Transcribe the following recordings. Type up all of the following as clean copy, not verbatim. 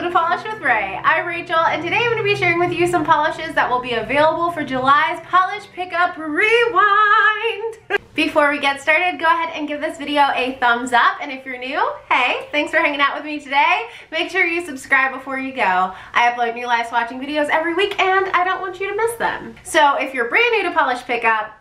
to Polish with Ray. I'm Rachel, and today I'm going to be sharing with you some polishes that will be available for July's Polish Pickup Rewind. Before we get started, go ahead and give this video a thumbs up, and if you're new, hey, thanks for hanging out with me today. Make sure you subscribe before you go. I upload new live swatching videos every week, and I don't want you to miss them. So if you're brand new to Polish Pickup,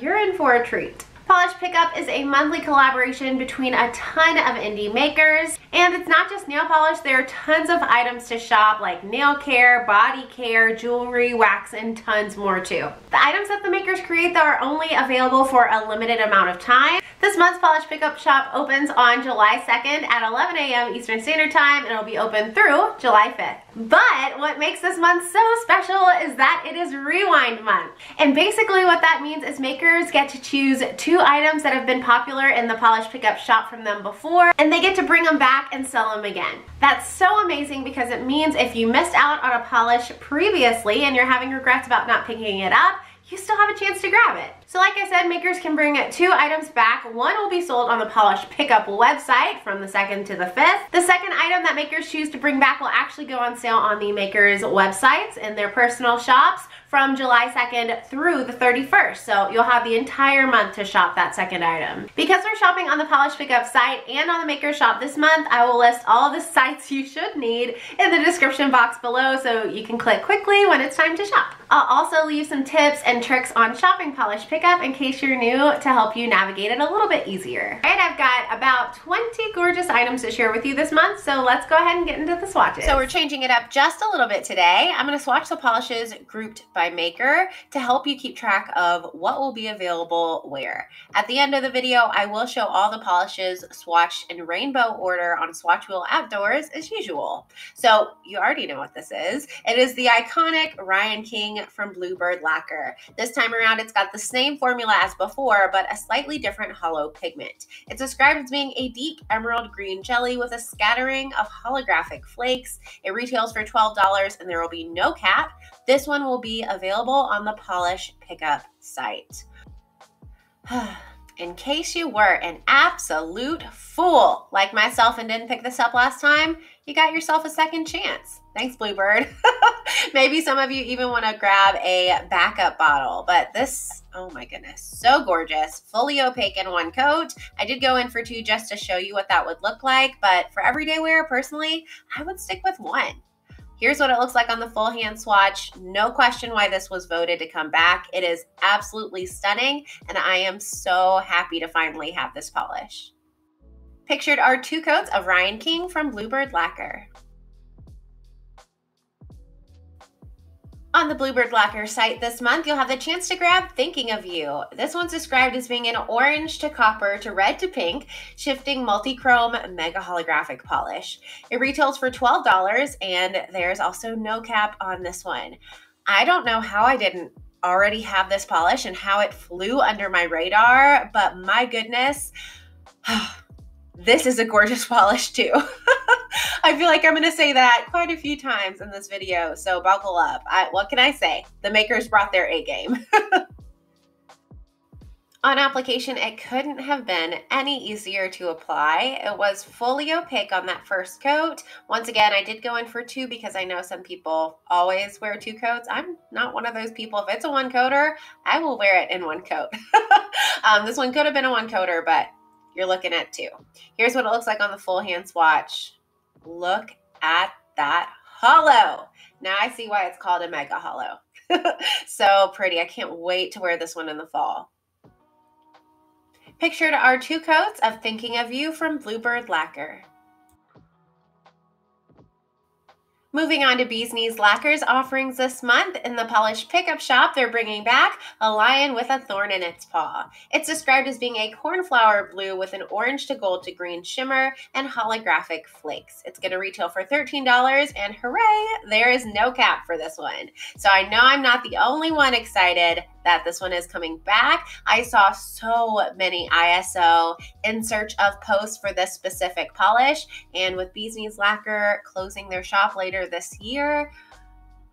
you're in for a treat. Polish Pickup is a monthly collaboration between a ton of indie makers, and it's not just nail polish. There are tons of items to shop like nail care, body care, jewelry, wax, and tons more too. The items that the makers create are only available for a limited amount of time. This month's Polish Pickup shop opens on July 2nd at 11 a.m. Eastern Standard Time, and it'll be open through July 5th. But what makes this month so special is that it is Rewind Month. And basically what that means is makers get to choose 2 items that have been popular in the Polish Pickup shop from them before, and they get to bring them back and sell them again. That's so amazing because it means if you missed out on a polish previously and you're having regrets about not picking it up, you still have a chance to grab it. So like I said, makers can bring 2 items back. One will be sold on the Polish Pickup website from the 2nd to the 5th. The second item that makers choose to bring back will actually go on sale on the makers' websites and their personal shops from July 2nd through the 31st. So you'll have the entire month to shop that second item. Because we're shopping on the Polish Pickup site and on the Maker's Shop this month, I will list all of the sites you should need in the description box below so you can click quickly when it's time to shop. I'll also leave some tips and tricks on shopping Polish Pickup in case you're new to help you navigate it a little bit easier. All right, I've got about 20 gorgeous items to share with you this month, so let's go ahead and get into the swatches. So we're changing it up just a little bit today. I'm going to swatch the polishes grouped by maker to help you keep track of what will be available where. At the end of the video, I will show all the polishes swatched in rainbow order on Swatch Wheel Outdoors as usual. So you already know what this is. It is the iconic Ryan King from Bluebird lacquer. This time around, it's got the same formula as before, but a slightly different hollow pigment. It's described as being a deep emerald green jelly with a scattering of holographic flakes. It retails for $12 and there will be no cap. This one will be available on the Polish Pickup site. In case you were an absolute fool like myself and didn't pick this up last time, you got yourself a second chance. Thanks, Bluebird. Maybe some of you even want to grab a backup bottle, but this, oh my goodness, so gorgeous. Fully opaque in one coat. I did go in for 2 just to show you what that would look like, but for everyday wear, personally, I would stick with 1. Here's what it looks like on the full hand swatch. No question why this was voted to come back. It is absolutely stunning, and I am so happy to finally have this polish. Pictured are 2 coats of Ryan King from Bluebird lacquer. On the Bluebird lacquer site this month, you'll have the chance to grab Thinking of You. This one's described as being an orange to copper to red to pink, shifting multi-chrome mega holographic polish. It retails for $12, and there's also no cap on this one. I don't know how I didn't already have this polish and how it flew under my radar, but my goodness, this is a gorgeous polish too. I feel like I'm going to say that quite a few times in this video, so buckle up. What can I say? The makers brought their A game. On application, it couldn't have been any easier to apply. It was fully opaque on that first coat. Once again, I did go in for 2 because I know some people always wear 2 coats. I'm not one of those people. If it's a 1-coater, I will wear it in 1 coat. This one could have been a 1-coater, but you're looking at 2. Here's what it looks like on the full hand swatch. Look at that hollow. Now I see why it's called a mega hollow. So pretty. I can't wait to wear this one in the fall. Pictured are 2 coats of Thinking of You from Bluebird lacquer. Moving on to Knees Lacquer's offerings this month. In the Polish Pickup shop, they're bringing back a lion with a thorn in its paw. It's described as being a cornflower blue with an orange to gold to green shimmer and holographic flakes. It's going to retail for $13, and hooray, there is no cap for this one. So I know I'm not the only one excited that this one is coming back. I saw so many ISO in search of posts for this specific polish, and with Knees Lacquer closing their shop later this year,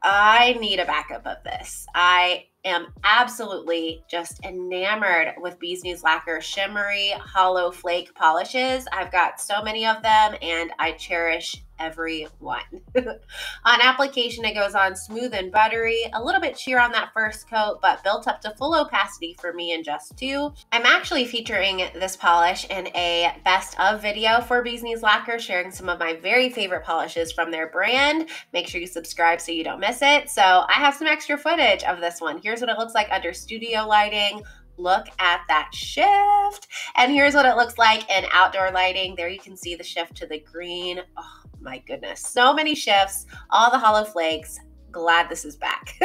I need a backup of this. I am absolutely just enamored with Bee's Knees Lacquer shimmery hollow flake polishes. I've got so many of them and I cherish every one. On application, it goes on smooth and buttery, a little bit sheer on that first coat, but built up to full opacity for me in just 2. I'm actually featuring this polish in a best of video for Bee's Knees Lacquer, sharing some of my very favorite polishes from their brand. Make sure you subscribe so you don't miss it. So I have some extra footage of this one. Here's what it looks like under studio lighting. Look at that shift. And here's what it looks like in outdoor lighting. There you can see the shift to the green. Oh my goodness, so many shifts, all the hollow flakes. Glad this is back.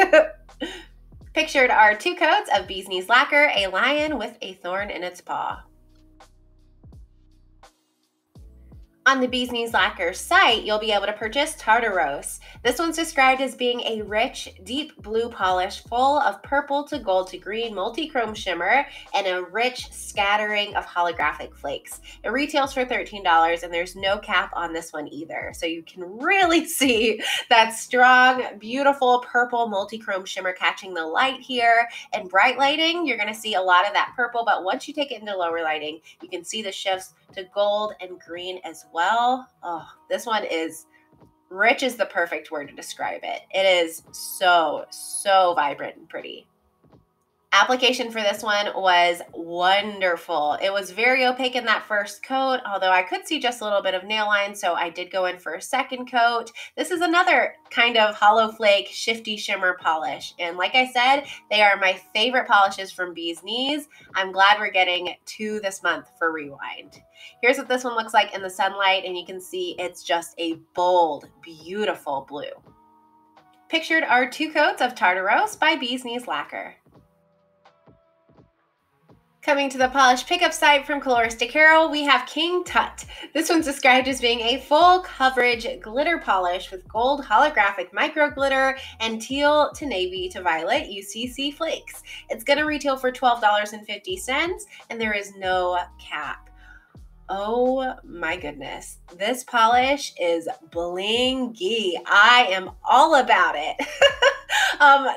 Pictured are 2 coats of Bee's Knees Lacquer, a lion with a thorn in its paw. On the Bee's Knees Lacquer site, you'll be able to purchase Tartaros. This one's described as being a rich, deep blue polish full of purple to gold to green multi-chrome shimmer and a rich scattering of holographic flakes. It retails for $13 and there's no cap on this one either. So you can really see that strong, beautiful purple multi-chrome shimmer catching the light here. In bright lighting, you're gonna see a lot of that purple, but once you take it into lower lighting, you can see the shifts to gold and green as well. Oh, this one is rich is the perfect word to describe it. It is so, so vibrant and pretty. Application for this one was wonderful. It was very opaque in that first coat, although I could see just a little bit of nail line, so I did go in for a second coat. This is another kind of hollow flake, shifty shimmer polish. And like I said, they are my favorite polishes from Bee's Knees. I'm glad we're getting 2 this month for Rewind. Here's what this one looks like in the sunlight, and you can see it's just a bold, beautiful blue. Pictured are 2 coats of Tartaros by Bee's Knees Lacquer. Coming to the polish pickup site from Carol, we have King Tut. This one's described as being a full coverage glitter polish with gold holographic micro glitter and teal to navy to violet UCC flakes. It's going to retail for $12.50 and there is no cap. Oh my goodness. This polish is blingy. I am all about it.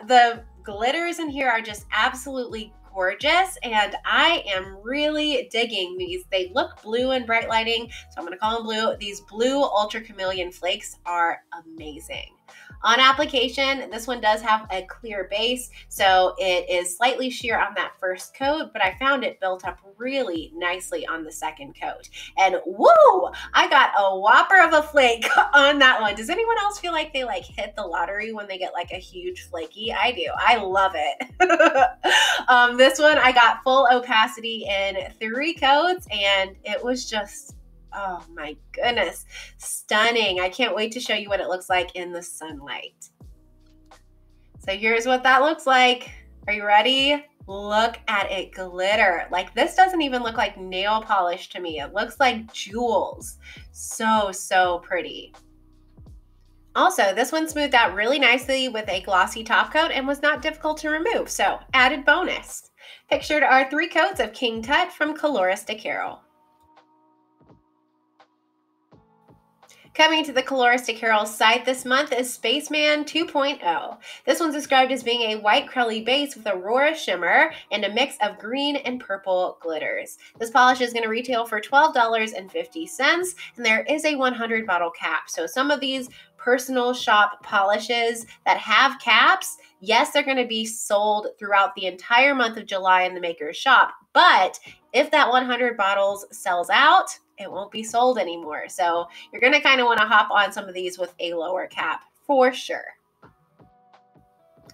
The glitters in here are just absolutely gorgeous and I am really digging these. They look blue in bright lighting, so I'm going to call them blue. These blue Ultra Chameleon flakes are amazing. On application, this one does have a clear base, so it is slightly sheer on that first coat, but I found it built up really nicely on the second coat. And woo! I got a whopper of a flake on that one. Does anyone else feel like they hit the lottery when they get a huge flaky? I do. I love it. This one I got full opacity in 3 coats and it was just, oh my goodness, stunning. I can't wait to show you what it looks like in the sunlight. So here's what that looks like. Are you ready? Look at it glitter. This doesn't even look like nail polish to me. It looks like jewels. So, so pretty. Also, this one smoothed out really nicely with a glossy top coat and was not difficult to remove, so added bonus. Pictured are 3 coats of King Tut from Carol. Coming to the Carol site this month is Spaceman 2.0. This one's described as being a white crelly base with aurora shimmer and a mix of green and purple glitters. This polish is going to retail for $12.50 and there is a 100 bottle cap. So some of these personal shop polishes that have caps, yes, they're going to be sold throughout the entire month of July in the maker's shop. But if that 100 bottles sells out, it won't be sold anymore. So you're going to kind of want to hop on some of these with a lower cap for sure.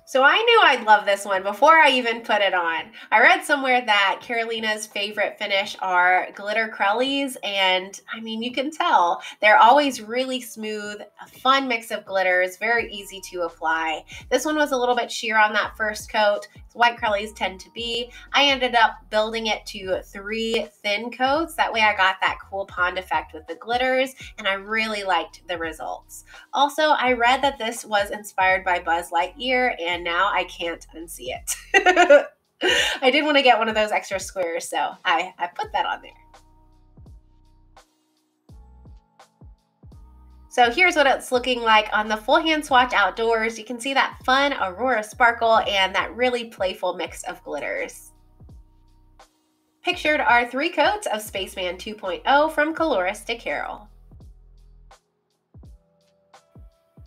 So I knew I'd love this one before I even put it on. I read somewhere that Carolina's favorite finish are glitter crellies, and I mean, you can tell they're always really smooth, a fun mix of glitters, very easy to apply. This one was a little bit sheer on that first coat. White crellies tend to be. I ended up building it to 3 thin coats. That way I got that cool pond effect with the glitters, and I really liked the results. Also, I read that this was inspired by Buzz Lightyear, and now I can't unsee it. I did want to get one of those extra squares, so I put that on there. So here's what it's looking like on the full hand swatch outdoors. You can see that fun Aurora sparkle and that really playful mix of glitters. Pictured are 3 coats of Spaceman 2.0 from Colorist to Carol.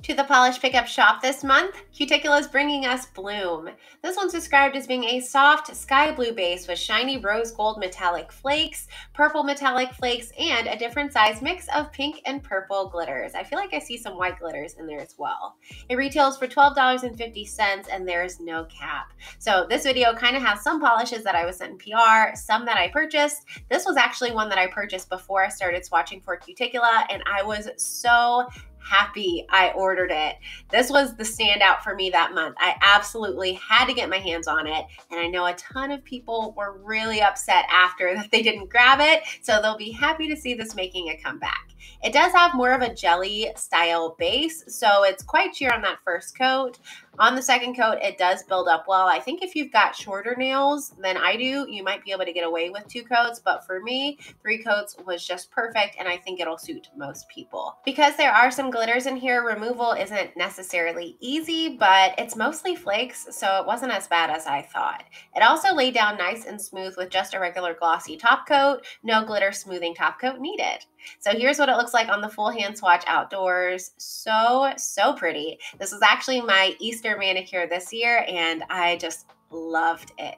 To the polish pickup shop this month, Cuticula is bringing us Bloom. This one's described as being a soft sky blue base with shiny rose gold metallic flakes, purple metallic flakes, and a different size mix of pink and purple glitters. I feel like I see some white glitters in there as well. It retails for $12.50 and there's no cap. So this video kind of has some polishes that I was sent in PR, some that I purchased. This was actually one that I purchased before I started swatching for Cuticula, and I was so happy I ordered it. This was the standout for me that month. I absolutely had to get my hands on it, and I know a ton of people were really upset after that they didn't grab it, so they'll be happy to see this making a comeback. It does have more of a jelly style base, so it's quite sheer on that first coat. On the second coat, it does build up well. I think if you've got shorter nails than I do, you might be able to get away with 2 coats, but for me, 3 coats was just perfect, and I think it'll suit most people. Because there are some glitters in here, removal isn't necessarily easy, but it's mostly flakes, so it wasn't as bad as I thought. It also laid down nice and smooth with just a regular glossy top coat, no glitter smoothing top coat needed. So here's what it looks like on the full hand swatch outdoors. So pretty. This was actually my Easter manicure this year, and I just loved it.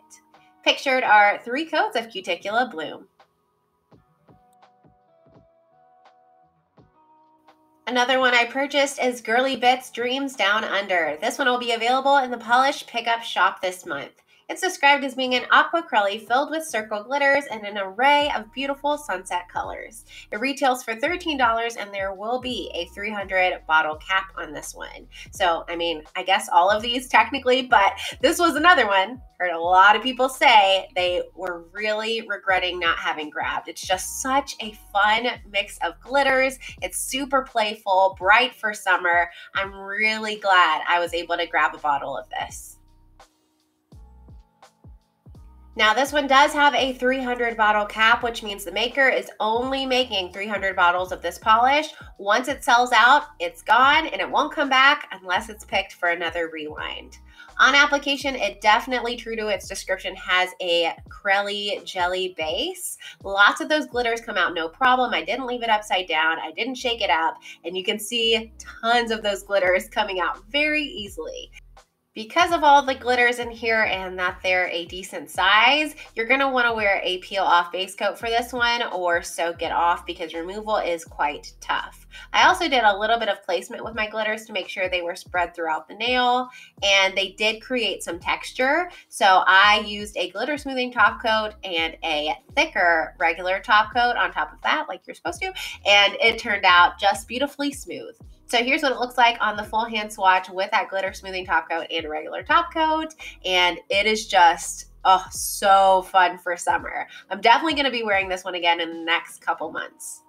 Pictured are 3 coats of Cuticula Bloom. Another one I purchased is Girly Bits Dreams Down Under. This one will be available in the polish pickup shop this month. It's described as being an aqua crelly filled with circle glitters and an array of beautiful sunset colors. It retails for $13 and there will be a 300 bottle cap on this one. So, I mean, I guess all of these technically, but this was another one. Heard a lot of people say they were really regretting not having grabbed. It's just such a fun mix of glitters. It's super playful, bright for summer. I'm really glad I was able to grab a bottle of this. Now this one does have a 300 bottle cap, which means the maker is only making 300 bottles of this polish. Once it sells out, it's gone and it won't come back unless it's picked for another rewind. On application, it definitely, true to its description, has a crelly jelly base. Lots of those glitters come out no problem. I didn't leave it upside down. I didn't shake it up, and you can see tons of those glitters coming out very easily. Because of all the glitters in here and that they're a decent size, you're going to want to wear a peel off base coat for this one or soak it off because removal is quite tough. I also did a little bit of placement with my glitters to make sure they were spread throughout the nail, and they did create some texture. So I used a glitter smoothing top coat and a thicker regular top coat on top of that, like you're supposed to, and it turned out just beautifully smooth. So here's what it looks like on the full hand swatch with that glitter smoothing top coat and a regular top coat. And it is just, oh, so fun for summer. I'm definitely going to be wearing this one again in the next couple months.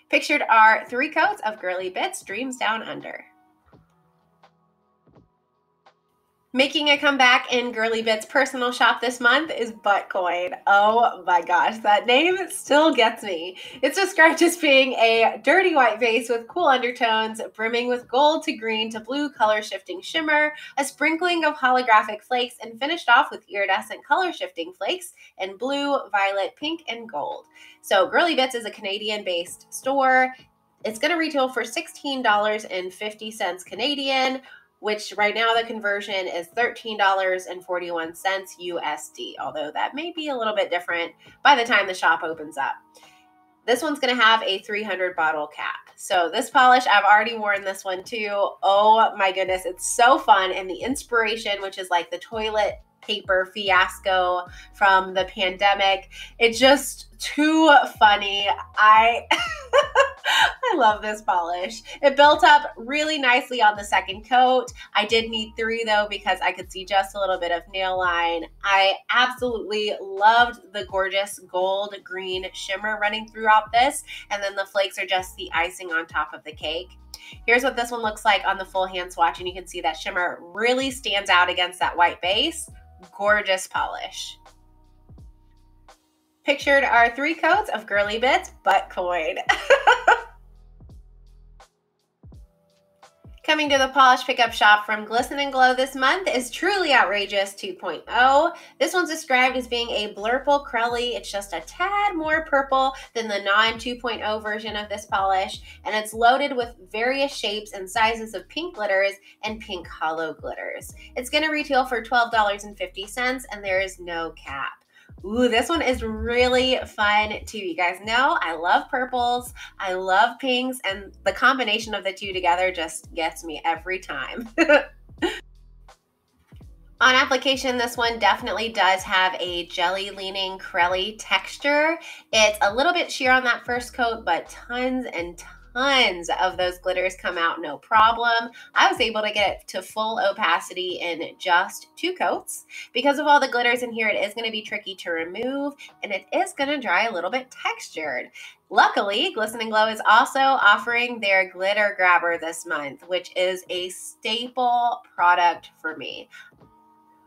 Pictured are 3 coats of Girly Bits Dreams Down Under. Making a comeback in Girly Bits' personal shop this month is Buttcoin. Oh my gosh, that name still gets me. It's described as being a dirty white vase with cool undertones, brimming with gold to green to blue color shifting shimmer, a sprinkling of holographic flakes, and finished off with iridescent color shifting flakes in blue, violet, pink, and gold. So Girly Bits is a Canadian-based store. It's going to retail for $16.50 Canadian, which right now the conversion is $13.41 USD, although that may be a little bit different by the time the shop opens up. This one's going to have a 300 bottle cap. So this polish, I've already worn this one too. Oh my goodness, it's so fun. And the inspiration, which is like the toilet paper fiasco from the pandemic, it's just too funny. I love this polish. It built up really nicely on the second coat. I did need 3 though because I could see just a little bit of nail line. I absolutely loved the gorgeous gold green shimmer running throughout this, and then the flakes are just the icing on top of the cake. Here's what this one looks like on the full hand swatch, and you can see that shimmer really stands out against that white base. Gorgeous polish. Pictured are 3 coats of Girly Bits Buttcoin. Coming to the polish pickup shop from Glisten and Glow this month is Truly Outrageous 2.0. This one's described as being a blurple crelly. It's just a tad more purple than the non 2.0 version of this polish, and it's loaded with various shapes and sizes of pink glitters and pink hollow glitters. It's going to retail for $12.50, and there is no cap. Ooh, this one is really fun too. You guys know I love purples, I love pinks, and the combination of the two together just gets me every time. On application, this one definitely does have a jelly-leaning crelly texture. It's a little bit sheer on that first coat, but tons and tons of those glitters come out no problem. I was able to get it to full opacity in just 2 coats. Because of all the glitters in here, it is going to be tricky to remove, and it is going to dry a little bit textured. Luckily, Glisten and Glow is also offering their glitter grabber this month, which is a staple product for me.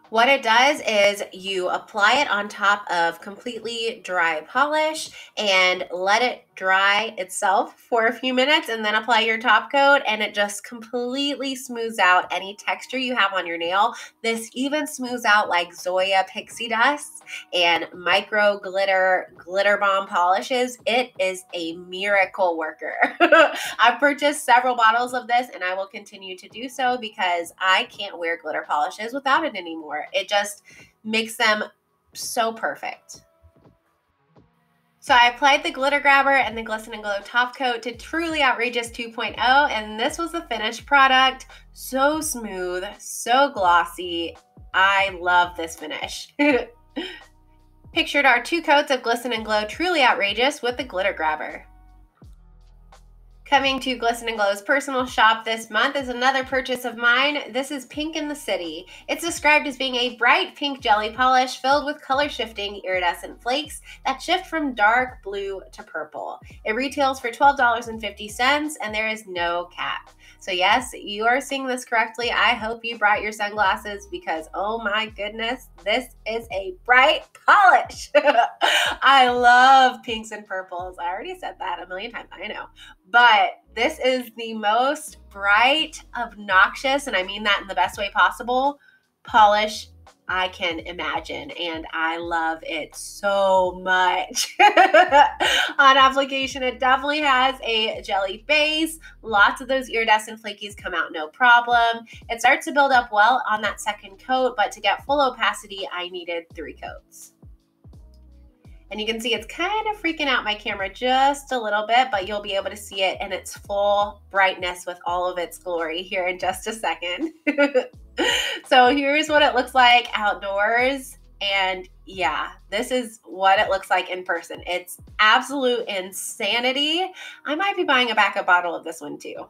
What it does is you apply it on top of completely dry polish and let it dry itself for a few minutes, and then apply your top coat, and it just completely smooths out any texture you have on your nail. This even smooths out like Zoya pixie dust and micro glitter bomb polishes. It is a miracle worker. I've purchased several bottles of this, and I will continue to do so because I can't wear glitter polishes without it anymore. It just makes them so perfect. So I applied the glitter grabber and the Glisten and Glow top coat to Truly Outrageous 2.0, and this was the finished product. So smooth, so glossy. I love this finish. Pictured are 2 coats of Glisten and Glow Truly Outrageous with the glitter grabber. Coming to Glisten and Glow's personal shop this month is another purchase of mine. This is Pink in the City. It's described as being a bright pink jelly polish filled with color-shifting iridescent flakes that shift from dark blue to purple. It retails for $12.50, and there is no cap. So yes, you are seeing this correctly. I hope you brought your sunglasses because, oh my goodness, this is a bright polish. I love pinks and purples. I already said that a million times, I know. But this is the most bright, obnoxious, and I mean that in the best way possible, polish I can imagine, and I love it so much. On application, it definitely has a jelly base. Lots of those iridescent flakies come out no problem. It starts to build up well on that second coat, but to get full opacity, I needed 3 coats. And you can see it's kind of freaking out my camera just a little bit, but you'll be able to see it in its full brightness with all of its glory here in just a second. So here's what it looks like outdoors. And yeah, this is what it looks like in person. It's absolute insanity. I might be buying a backup bottle of this one too.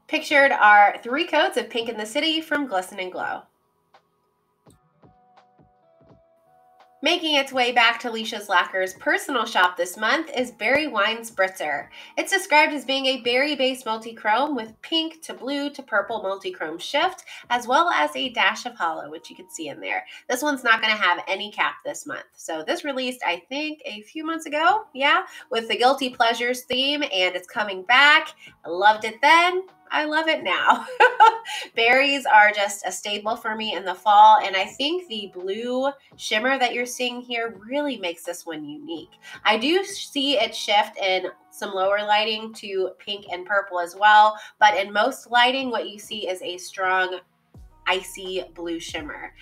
Pictured are 3 coats of Pink in the City from Glisten and Glow. Making its way back to Knees Lacquer's personal shop this month is Berry Wine Spritzer. It's described as being a berry-based multi-chrome with pink to blue to purple multi-chrome shift, as well as a dash of hollow, which you can see in there. This one's not going to have any cap this month. So this released, I think, a few months ago, yeah, with the Guilty Pleasures theme, and it's coming back. I loved it then. I love it now. Berries are just a staple for me in the fall, and I think the blue shimmer that you're seeing here really makes this one unique. I do see it shift in some lower lighting to pink and purple as well, but in most lighting, what you see is a strong, icy blue shimmer.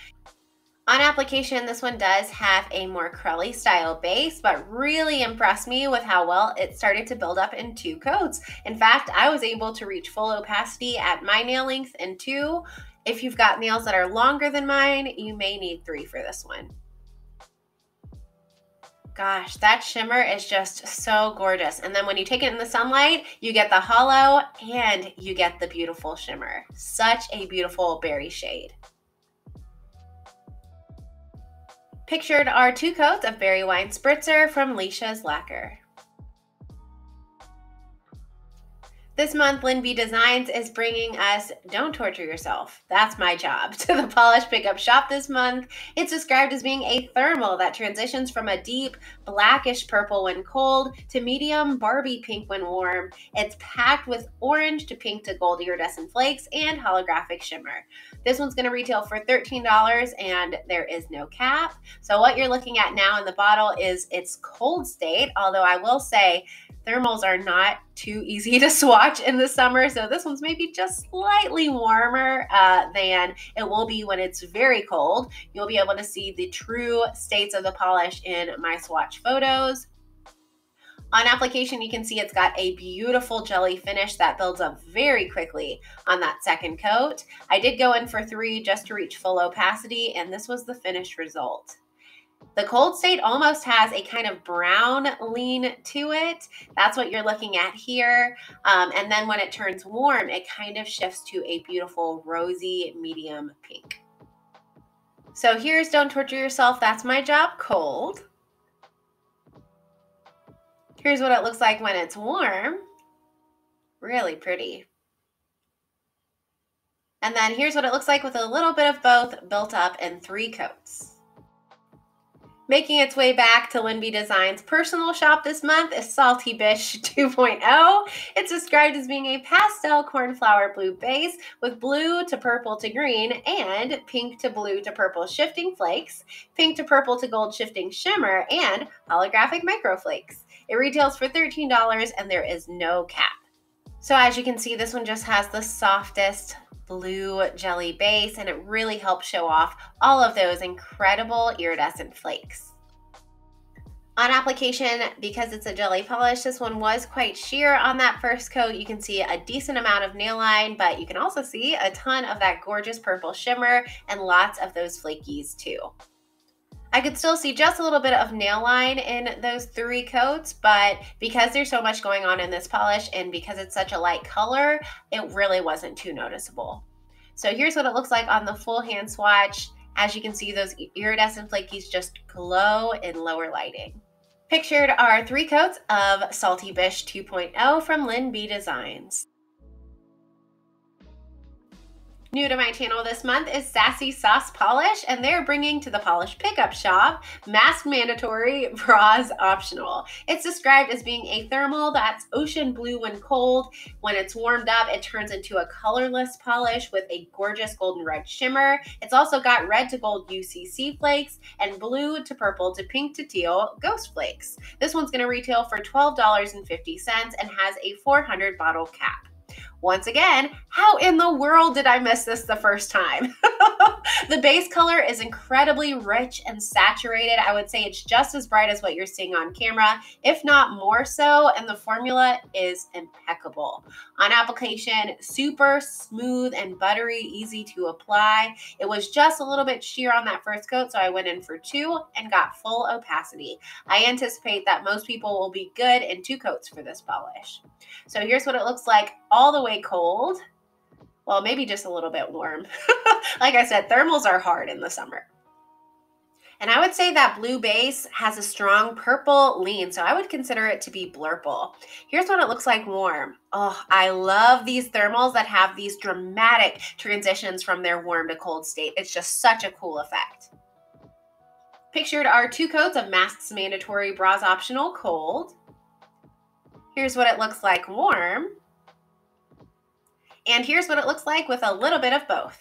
On application, this one does have a more crelly style base, but really impressed me with how well it started to build up in 2 coats. In fact, I was able to reach full opacity at my nail length in 2. If you've got nails that are longer than mine, you may need 3 for this one. Gosh, that shimmer is just so gorgeous. And then when you take it in the sunlight, you get the hollow and you get the beautiful shimmer. Such a beautiful berry shade. Pictured are 2 coats of Berry Wine Spritzer from Knees Lacquer. This month, Lynn B Designs is bringing us Don't Torture Yourself, That's My Job to the Polish Pickup Shop this month. It's described as being a thermal that transitions from a deep blackish purple when cold to medium Barbie pink when warm. It's packed with orange to pink to gold iridescent flakes and holographic shimmer. This one's going to retail for $13 and there is no cap. So what you're looking at now in the bottle is its cold state, although I will say thermals are not too easy to swatch in the summer, so this one's maybe just slightly warmer than it will be when it's very cold. You'll be able to see the true states of the polish in my swatch photos. On application, you can see it's got a beautiful jelly finish that builds up very quickly on that second coat. I did go in for 3 just to reach full opacity, and this was the finished result. The cold state almost has a kind of brown lean to it. That's what you're looking at here. And then when it turns warm, it kind of shifts to a beautiful rosy medium pink. So here's Don't Torture Yourself, That's My Job, cold. Here's what it looks like when it's warm. Really pretty. And then here's what it looks like with a little bit of both built up in 3 coats. Making its way back to Lynn B Designs' personal shop this month is Salty Bish 2.0. It's described as being a pastel cornflower blue base with blue to purple to green and pink to blue to purple shifting flakes, pink to purple to gold shifting shimmer, and holographic microflakes. It retails for $13 and there is no cap. So as you can see, this one just has the softest blue jelly base, and it really helps show off all of those incredible iridescent flakes. On application, because it's a jelly polish, this one was quite sheer on that first coat. You can see a decent amount of nail line, but you can also see a ton of that gorgeous purple shimmer and lots of those flakies too. I could still see just a little bit of nail line in those 3 coats, but because there's so much going on in this polish and because it's such a light color, it really wasn't too noticeable. So here's what it looks like on the full hand swatch. As you can see, those iridescent flakies just glow in lower lighting. Pictured are 3 coats of Salty Bish 2.0 from Lynn B Designs. New to my channel this month is Sassy Sauce Polish, and they're bringing to the Polish Pickup Shop Mask Mandatory, Bras Optional. It's described as being a thermal that's ocean blue when cold. When it's warmed up, it turns into a colorless polish with a gorgeous golden red shimmer. It's also got red to gold UCC flakes and blue to purple to pink to teal ghost flakes. This one's going to retail for $12.50 and has a 400 bottle cap. Once again, how in the world did I miss this the first time? The base color is incredibly rich and saturated. I would say it's just as bright as what you're seeing on camera, if not more so, and the formula is impeccable. On application, super smooth and buttery, easy to apply. It was just a little bit sheer on that first coat, so I went in for 2 and got full opacity. I anticipate that most people will be good in 2 coats for this polish. So here's what it looks like all the way cold. Well, maybe just a little bit warm. Like I said, thermals are hard in the summer. And I would say that blue base has a strong purple lean, so I would consider it to be blurple. Here's what it looks like warm. Oh, I love these thermals that have these dramatic transitions from their warm to cold state. It's just such a cool effect. Pictured are 2 coats of Masks Mandatory, Bras Optional, cold. Here's what it looks like warm. And here's what it looks like with a little bit of both.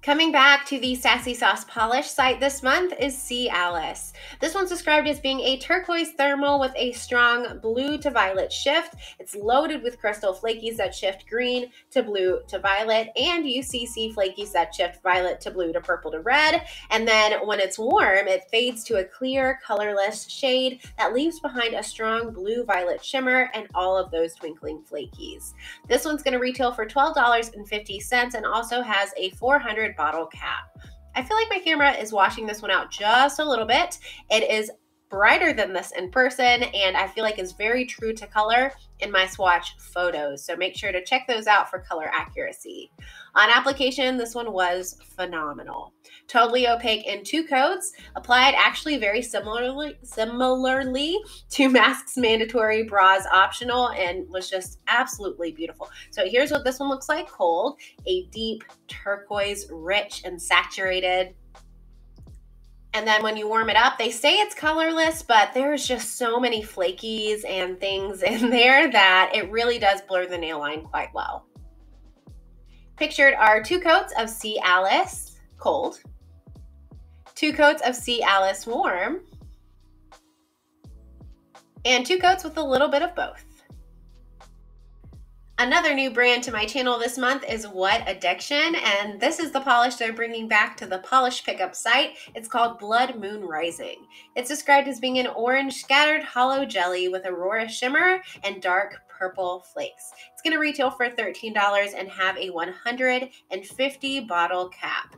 Coming back to the Sassy Sauce Polish site this month is C. Alice. This one's described as being a turquoise thermal with a strong blue to violet shift. It's loaded with crystal flakies that shift green to blue to violet and UCC flakies that shift violet to blue to purple to red. And then when it's warm, it fades to a clear, colorless shade that leaves behind a strong blue-violet shimmer and all of those twinkling flakies. This one's going to retail for $12.50 and also has a 400 bottle cap. I feel like my camera is washing this one out just a little bit. It is brighter than this in person, and I feel like it's very true to color in my swatch photos. So make sure to check those out for color accuracy. On application, this one was phenomenal. Totally opaque in 2 coats, applied actually very similarly to masks mandatory, bras optional, and was just absolutely beautiful. So here's what this one looks like cold, a deep turquoise, rich and saturated. And then when you warm it up, they say it's colorless, but there's just so many flakies and things in there that it really does blur the nail line quite well. Pictured are 2 coats of Sea Alice cold, 2 coats of Sea Alice warm, and 2 coats with a little bit of both. Another new brand to my channel this month is What Addiction, and this is the polish they're bringing back to the polish pickup site. It's called Blood Moon Rising. It's described as being an orange scattered hollow jelly with aurora shimmer and dark purple flakes. It's going to retail for $13 and have a 150 bottle cap.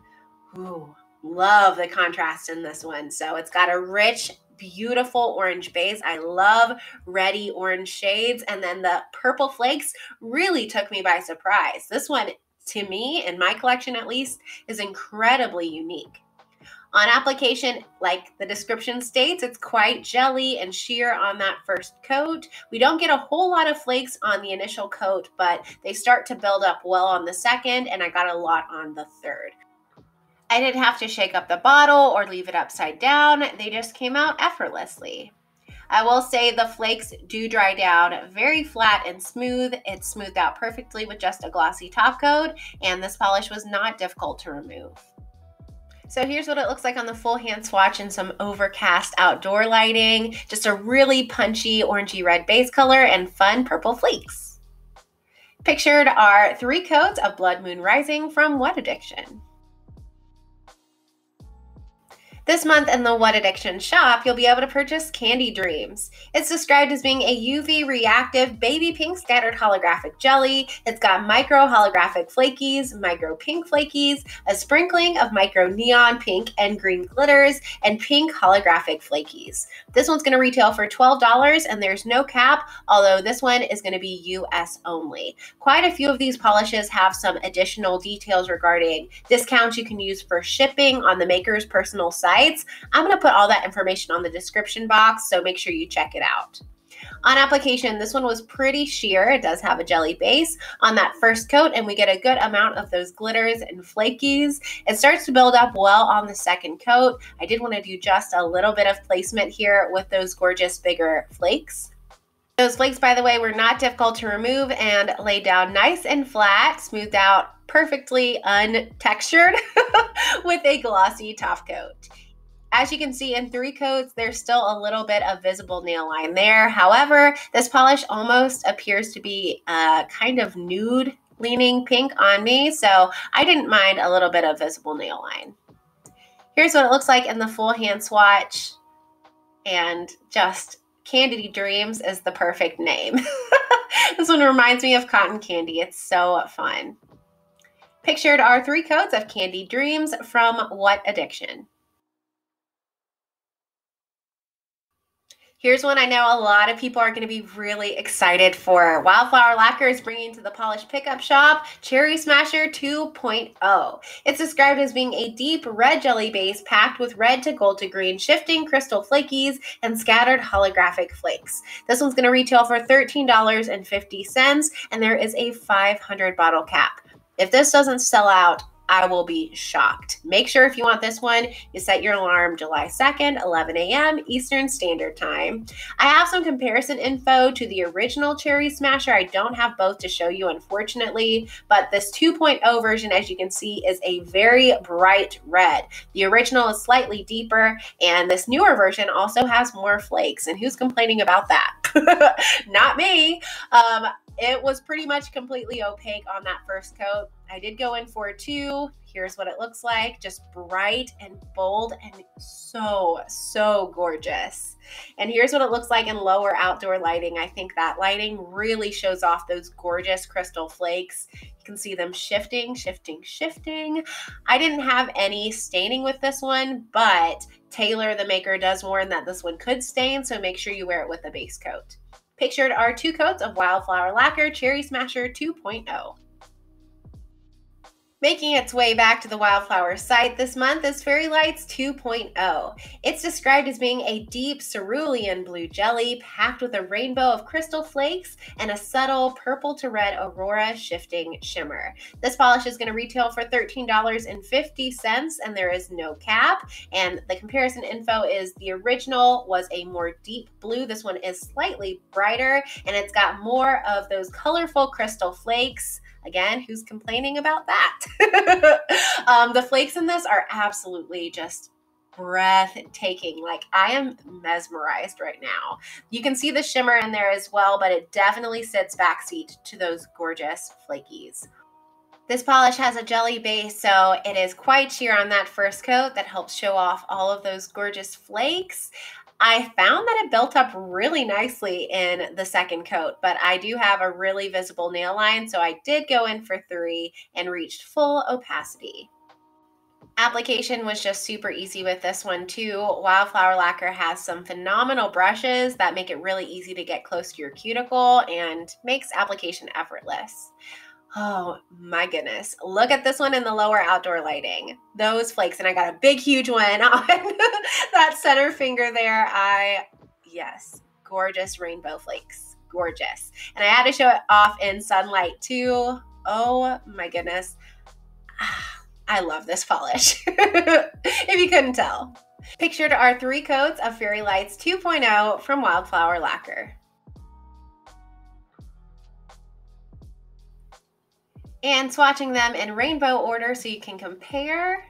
Ooh, love the contrast in this one. So it's got a rich, beautiful orange base. I love reddy orange shades, and then the purple flakes really took me by surprise. This one, to me, in my collection at least, is incredibly unique. On application, like the description states, it's quite jelly and sheer on that first coat. We don't get a whole lot of flakes on the initial coat, but they start to build up well on the second, and I got a lot on the third. I didn't have to shake up the bottle or leave it upside down. They just came out effortlessly. I will say the flakes do dry down very flat and smooth. It's smoothed out perfectly with just a glossy top coat, and this polish was not difficult to remove. So here's what it looks like on the full hand swatch in some overcast outdoor lighting. Just a really punchy orangey red base color and fun purple flakes. Pictured are 3 coats of Blood Moon Rising from What Addiction. This month in the What Addiction shop, you'll be able to purchase Candy Dreams. It's described as being a UV reactive baby pink scattered holographic jelly. It's got micro holographic flakies, micro pink flakies, a sprinkling of micro neon pink and green glitters, and pink holographic flakies. This one's going to retail for $12 and there's no cap, although this one is going to be US only. Quite a few of these polishes have some additional details regarding discounts you can use for shipping on the maker's personal site. I'm going to put all that information on the description box, so make sure you check it out. On application, this one was pretty sheer. It does have a jelly base on that first coat, and we get a good amount of those glitters and flakies. It starts to build up well on the second coat. I did want to do just a little bit of placement here with those gorgeous bigger flakes. Those flakes, by the way, were not difficult to remove and laid down nice and flat, smoothed out perfectly untextured with a glossy top coat. As you can see in 3 coats, there's still a little bit of visible nail line there. However, this polish almost appears to be kind of nude leaning pink on me, so I didn't mind a little bit of visible nail line. Here's what it looks like in the full hand swatch, and just Candy Dreams is the perfect name. This one reminds me of cotton candy. It's so fun. Pictured are 3 coats of Candy Dreams from What Addiction. Here's one I know a lot of people are going to be really excited for. Wildflower Lacquer is bringing to the polish pickup shop Cherry Smasher 2.0. It's described as being a deep red jelly base packed with red to gold to green shifting crystal flakies and scattered holographic flakes. This one's going to retail for $13.50, and there is a 500 bottle cap. If this doesn't sell out, I will be shocked. Make sure if you want this one, you set your alarm July 2nd, 11 a.m. Eastern Standard Time. I have some comparison info to the original Cherry Smasher. I don't have both to show you, unfortunately, but this 2.0 version, as you can see, is a very bright red. The original is slightly deeper, and this newer version also has more flakes, and who's complaining about that? Not me. It was pretty much completely opaque on that first coat. I did go in for 2. Here's what it looks like. Just bright and bold and so gorgeous. And here's what it looks like in lower outdoor lighting. I think that lighting really shows off those gorgeous crystal flakes. You can see them shifting. I didn't have any staining with this one, but Taylor, the maker, does warn that this one could stain, so make sure you wear it with a base coat. Pictured are 2 coats of Wildflower Lacquer Cherry Smasher 2.0. Making its way back to the Wildflower site this month is Fairy Lights 2.0. It's described as being a deep cerulean blue jelly packed with a rainbow of crystal flakes and a subtle purple to red aurora shifting shimmer. This polish is going to retail for $13.50 and there is no cap. And the comparison info is the original was a more deep blue. This one is slightly brighter and it's got more of those colorful crystal flakes. Again, who's complaining about that? The flakes in this are absolutely just breathtaking. Like, I am mesmerized right now. You can see the shimmer in there as well, but it definitely sits backseat to those gorgeous flakies. This polish has a jelly base, so it is quite sheer on that first coat. That helps show off all of those gorgeous flakes. I found that it built up really nicely in the second coat, but I do have a really visible nail line, so I did go in for 3 and reached full opacity. Application was just super easy with this one too. Wildflower Lacquer has some phenomenal brushes that make it really easy to get close to your cuticle and makes application effortless. Oh my goodness. Look at this one in the lower outdoor lighting. Those flakes, and I got a big, huge one on that center finger there. Yes, gorgeous rainbow flakes. Gorgeous. And I had to show it off in sunlight too. Oh my goodness. I love this polish, if you couldn't tell. Pictured are 3 coats of Fairy Lights 2.0 from Wildflower Lacquer. And swatching them in rainbow order so you can compare.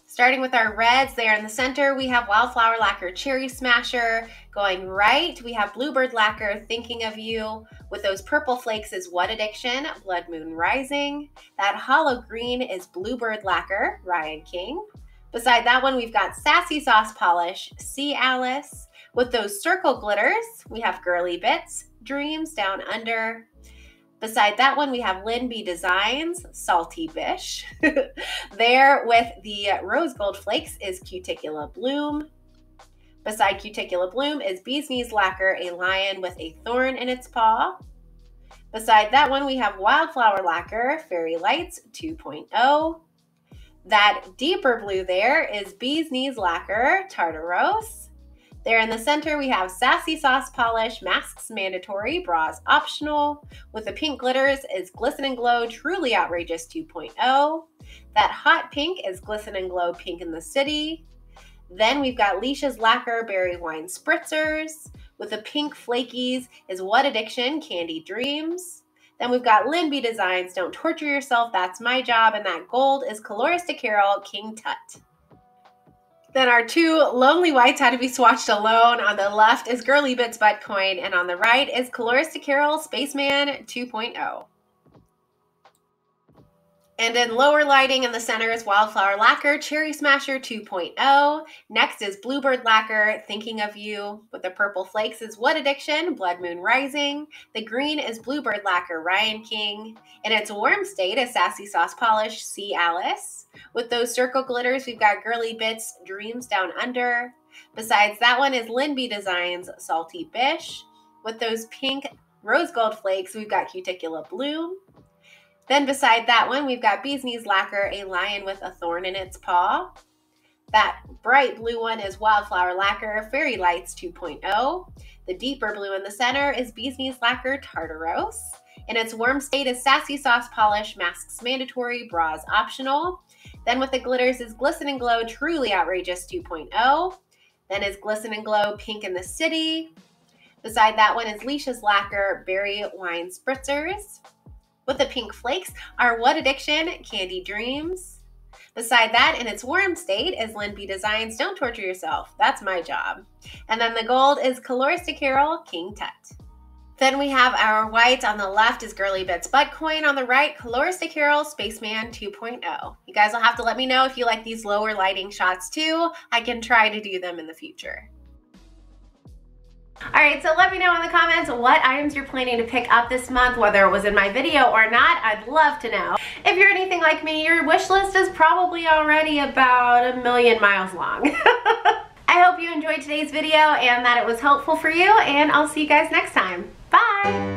Starting with our reds there in the center, we have Wildflower Lacquer Cherry Smasher. Going right, we have Bluebird Lacquer Thinking of You. With those purple flakes is What Addiction, Blood Moon Rising. That hollow green is Bluebird Lacquer, Ryan King. Beside that one, we've got Sassy Sauce Polish, See Alice. With those circle glitters, we have Girly Bits, Dreams Down Under. Beside that one, we have Lynn B Designs, Salty Bish. There with the rose gold flakes is Cuticula Bloom. Beside Cuticula Bloom is Bee's Knees Lacquer, a lion with a thorn in its paw. Beside that one, we have Wildflower Lacquer, Fairy Lights 2.0. That deeper blue there is Bee's Knees Lacquer, Tartaros. There in the center, we have Sassy Sauce Polish, Masks Mandatory, Bras Optional. With the pink glitters is Glisten and Glow, Truly Outrageous 2.0. That hot pink is Glisten and Glow, Pink in the City. Then we've got Leisha's Lacquer, Berry Wine Spritzers. With the pink flakies is What Addiction, Candy Dreams. Then we've got Lynn B Designs, Don't Torture Yourself, That's My Job. And that gold is Carol King Tut. Then our 2 lonely whites had to be swatched alone. On the left is Girly Bits Buttcoin, and on the right is Carol Spaceman 2.0. And in lower lighting in the center is Wildflower Lacquer, Cherry Smasher 2.0. Next is Bluebird Lacquer, Thinking of You. With the purple flakes is What Addiction, Blood Moon Rising. The green is Bluebird Lacquer, Ryan King. In its warm state is Sassy Sauce Polish, See Alice. With those circle glitters, we've got Girly Bits, Dreams Down Under. Besides that one is Lynn B Designs, Salty Bish. With those pink rose gold flakes, we've got Cuticula Bloom. Then beside that one, we've got Bee's Knees Lacquer, a lion with a thorn in its paw. That bright blue one is Wildflower Lacquer, Fairy Lights 2.0. The deeper blue in the center is Bee's Knees Lacquer, Tartaros. In its warm state is Sassy Sauce Polish, Masks Mandatory, Bras Optional. Then with the glitters is Glisten and Glow, Truly Outrageous 2.0. Then is Glisten and Glow, Pink in the City. Beside that one is Leisha's Lacquer, Berry Wine Spritzers. With the pink flakes are What Addiction, Candy Dreams. Beside that, in its warm state, is Lynn B Designs, Don't Torture Yourself, That's My Job. And then the gold is Carol King Tut. Then we have our white. On the left is Girly Bits Buttcoin. On the right, Carol Spaceman 2.0. You guys will have to let me know if you like these lower lighting shots too. I can try to do them in the future. Alright, so let me know in the comments what items you're planning to pick up this month, whether it was in my video or not. I'd love to know. If you're anything like me, your wish list is probably already about 1,000,000 miles long. I hope you enjoyed today's video and that it was helpful for you, and I'll see you guys next time. Bye!